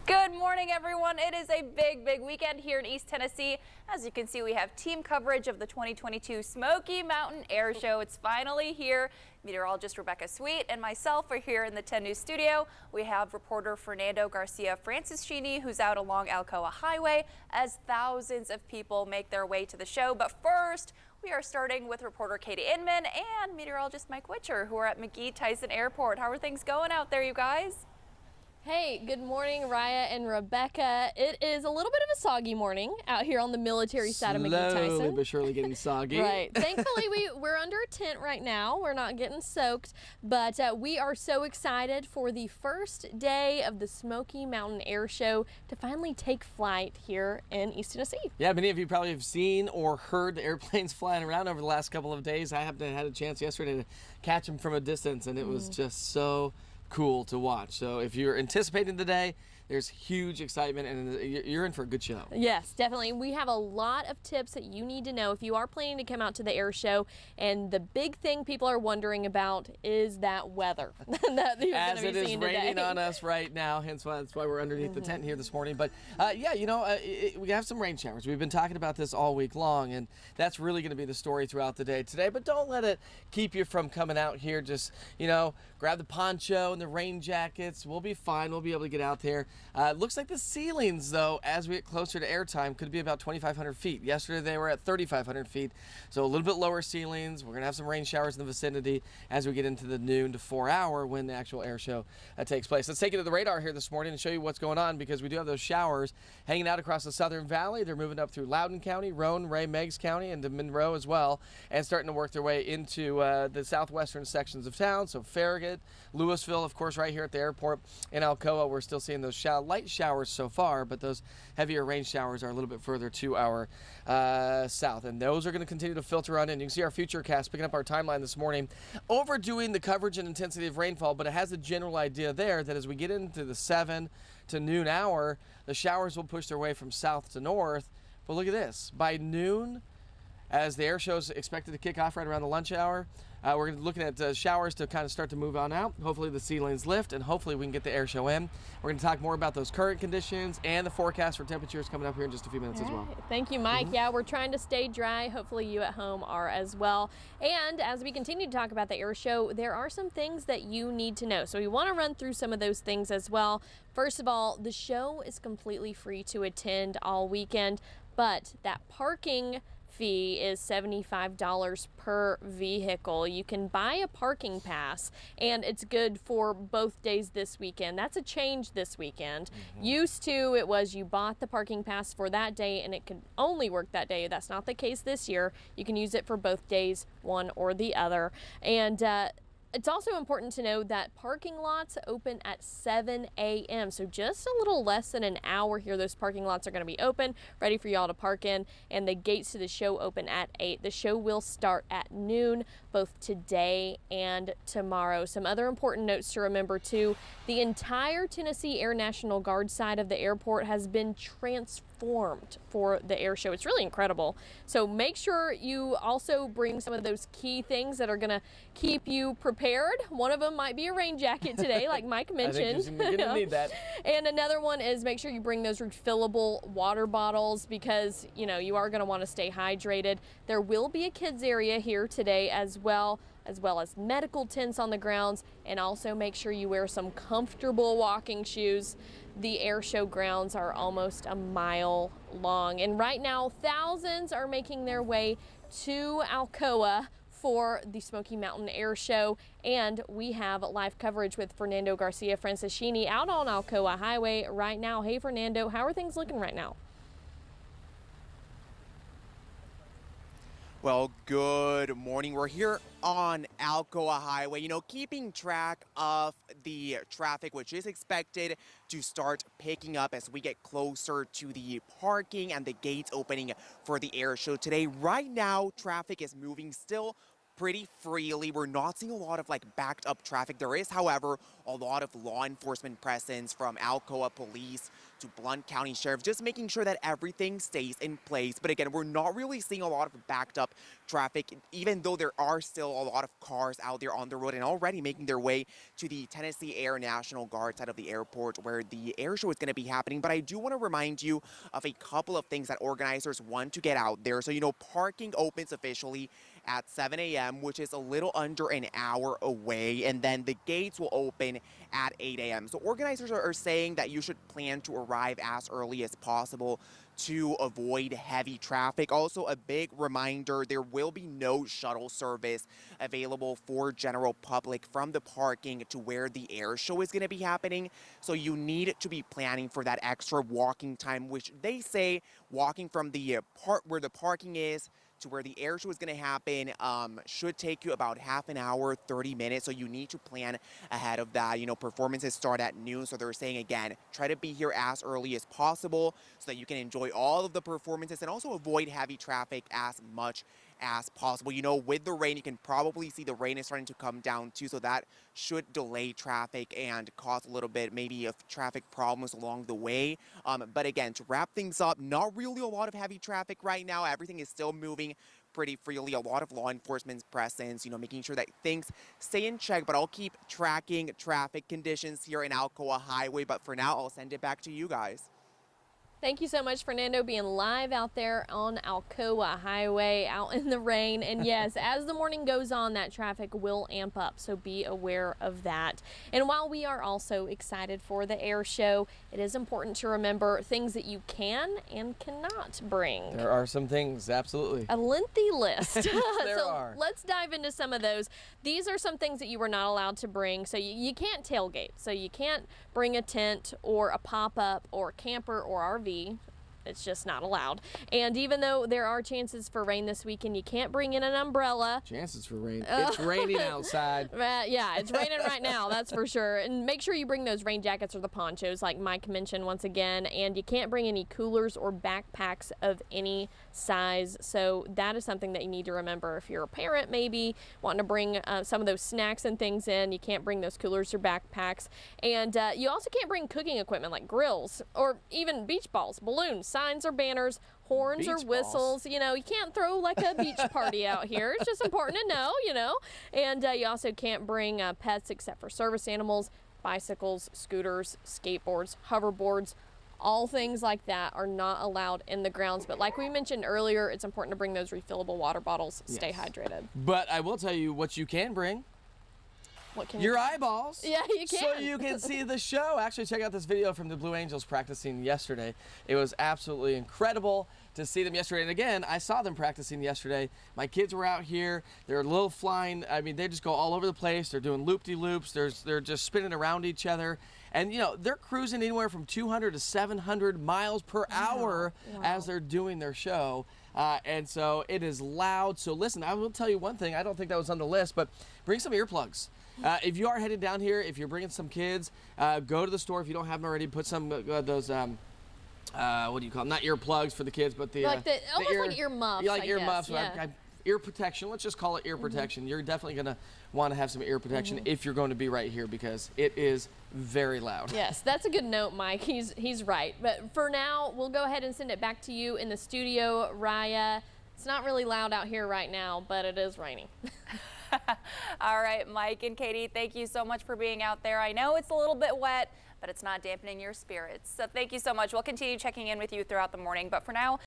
Good morning, everyone. It is a big weekend here in East Tennessee. As you can see, we have team coverage of the 2022 Smoky Mountain Air Show. It's finally here. Meteorologist Rebecca Sweet and myself are here in the 10 News studio. We have reporter Fernando Garcia Franciscini, who's out along Alcoa Highway as thousands of people make their way to the show. But first, we are starting with reporter Katie Inman and meteorologist Mike Witcher, who are at McGee-Tyson Airport. How are things going out there, you guys? Hey, good morning, Raya and Rebecca. It is a little bit of a soggy morning out here on the military side of McGee-Tyson. Slowly but surely getting soggy. Right. Thankfully, we're under a tent right now. We're not getting soaked, but we are so excited for the first day of the Smoky Mountain Air Show to finally take flight here in East Tennessee. Yeah, many of you probably have seen or heard the airplanes flying around over the last couple of days. I had a chance yesterday to catch them from a distance, and it was just so cool to watch. So if you're anticipating the day, there's huge excitement and you're in for a good show. Yes, definitely. We have a lot of tips that you need to know if you are planning to come out to the air show. And the big thing people are wondering about is that weather that you're As going to be seeing today. It is raining on us right now, that's why we're underneath the tent here this morning. But yeah, we have some rain showers. We've been talking about this all week long, and that's really going to be the story throughout the day today. But don't let it keep you from coming out here. Just, grab the poncho and the rain jackets. We'll be fine. We'll be able to get out there. Looks like the ceilings, though, as we get closer to airtime, could be about 2,500 feet. Yesterday, they were at 3,500 feet, so a little bit lower ceilings. We're going to have some rain showers in the vicinity as we get into the noon to 4 hour when the actual air show takes place. Let's take you to the radar here this morning and show you what's going on, because we do have those showers hanging out across the Southern Valley. They're moving up through Loudoun County, Roane, Ray, Meigs County, and to Monroe as well, and starting to work their way into the southwestern sections of town. So Farragut, Louisville, of course, right here at the airport. In Alcoa, we're still seeing those light showers so far, but those heavier rain showers are a little bit further to our south, and those are going to continue to filter on in. You can see our futurecast picking up our timeline this morning, overdoing the coverage and intensity of rainfall, but it has a general idea there that as we get into the 7 to noon hour, the showers will push their way from south to north. But look at this. By noon, as the air show is expected to kick off right around the lunch hour, we're looking at showers to kind of start to move on out. Hopefully the ceilings lift, and hopefully we can get the air show in. We're going to talk more about those current conditions and the forecast for temperatures coming up here in just a few minutes as well. Thank you, Mike. Yeah, we're trying to stay dry. Hopefully you at home are as well. And as we continue to talk about the air show, there are some things that you need to know. So we want to run through some of those things as well. First of all, the show is completely free to attend all weekend, but that parking fee is $75 per vehicle. You can buy a parking pass, and it's good for both days this weekend. That's a change this weekend. Used to, it was you bought the parking pass for that day and it could only work that day. That's not the case this year. You can use it for both days, one or the other. And it's also important to know that parking lots open at 7 a.m. So just a little less than an hour here, those parking lots are going to be open, ready for y'all to park in, and the gates to the show open at 8. The show will start at noon, both today and tomorrow. Some other important notes to remember too: the entire Tennessee Air National Guard side of the airport has been transformed for the air show. It's really incredible. So make sure you also bring some of those key things that are going to keep you prepared. One of them might be a rain jacket today, like Mike mentioned. I think you're going to need that. And another one is make sure you bring those refillable water bottles, because you are going to want to stay hydrated. There will be a kids area here today as well as medical tents on the grounds, and also make sure you wear some comfortable walking shoes. The air show grounds are almost a mile long, and right now thousands are making their way to Alcoa for the Smoky Mountain Air Show, and we have live coverage with Fernando Garcia Franciscini out on Alcoa Highway right now. Hey Fernando, how are things looking right now? Well, good morning. We're here on Alcoa Highway, keeping track of the traffic, which is expected to start picking up as we get closer to the parking and the gates opening for the air show today. Right now, traffic is moving still pretty freely. We're not seeing a lot of backed up traffic. There is, however, a lot of law enforcement presence from Alcoa Police to Blount County Sheriff, just making sure that everything stays in place. But again, we're not really seeing a lot of backed up traffic, even though there are still a lot of cars out there on the road and already making their way to the Tennessee Air National Guard side of the airport where the air show is going to be happening. But I do want to remind you of a couple of things that organizers want to get out there. So, parking opens officially at 7 a.m., which is a little under an hour away, and then the gates will open at 8 a.m. So organizers are saying that you should plan to arrive as early as possible to avoid heavy traffic. Also, a big reminder, there will be no shuttle service available for general public from the parking to where the air show is going to be happening. So you need to be planning for that extra walking time, which they say walking from the part where the parking is to where the air show is going to happen should take you about half an hour, 30 minutes. So you need to plan ahead of that. Performances start at noon. So they're saying, again, try to be here as early as possible so that you can enjoy all of the performances and also avoid heavy traffic as much as possible. With the rain, you can probably see the rain is starting to come down too, so that should delay traffic and cause a little bit maybe of traffic problems along the way. But again, to wrap things up, not really a lot of heavy traffic right now. Everything is still moving pretty freely. A lot of law enforcement's presence, making sure that things stay in check. But I'll keep tracking traffic conditions here in Alcoa Highway. But for now, I'll send it back to you guys. Thank you so much, Fernando, being live out there on Alcoa Highway, out in the rain. And yes, as the morning goes on, that traffic will amp up, so be aware of that. And while we are also excited for the air show, it is important to remember things that you can and cannot bring. There are some things, absolutely. A lengthy list. There are. Let's dive into some of those. These are some things that you were not allowed to bring. So you can't tailgate. So you can't bring a tent or a pop-up or camper or RV. It's just not allowed. And even though there are chances for rain this weekend, you can't bring in an umbrella. Chances for rain. It's raining outside. Yeah, it's raining right now, that's for sure. And make sure you bring those rain jackets or the ponchos like Mike mentioned once again. And you can't bring any coolers or backpacks of any size. So that is something that you need to remember. If you're a parent maybe wanting to bring some of those snacks and things in, you can't bring those coolers or backpacks. And you also can't bring cooking equipment like grills or even beach balls, balloons, signs or banners, horns or whistles. You can't throw like a beach party out here. It's just important to know, And you also can't bring pets except for service animals, bicycles, scooters, skateboards, hoverboards. All things like that are not allowed in the grounds. But like we mentioned earlier, it's important to bring those refillable water bottles. Stay hydrated. But I will tell you what you can bring. What can Your eyeballs. Yeah, you can. So you can see the show. Actually, check out this video from the Blue Angels practicing yesterday. It was absolutely incredible to see them yesterday. And again, I saw them practicing yesterday. My kids were out here. They're a little flying. I mean, they just go all over the place. They're doing loop-de-loops. They're just spinning around each other. And, they're cruising anywhere from 200 to 700 miles per hour as they're doing their show. And so it is loud. So listen, I will tell you one thing. I don't think that was on the list, but bring some earplugs. If you are headed down here, if you're bringing some kids, go to the store. If you don't have them already, put some those what do you call them? Not earplugs for the kids, but the almost like ear muffs. Yeah, like ear muffs. Yeah. Ear protection. Let's just call it ear protection. You're definitely going to want to have some ear protection if you're going to be right here because it is very loud. Yes, that's a good note, Mike. He's right. But for now, we'll go ahead and send it back to you in the studio, Raya. It's not really loud out here right now, but it is raining. All right, Mike and Katie, thank you so much for being out there. I know it's a little bit wet, but it's not dampening your spirits. So thank you so much. We'll continue checking in with you throughout the morning. But for now,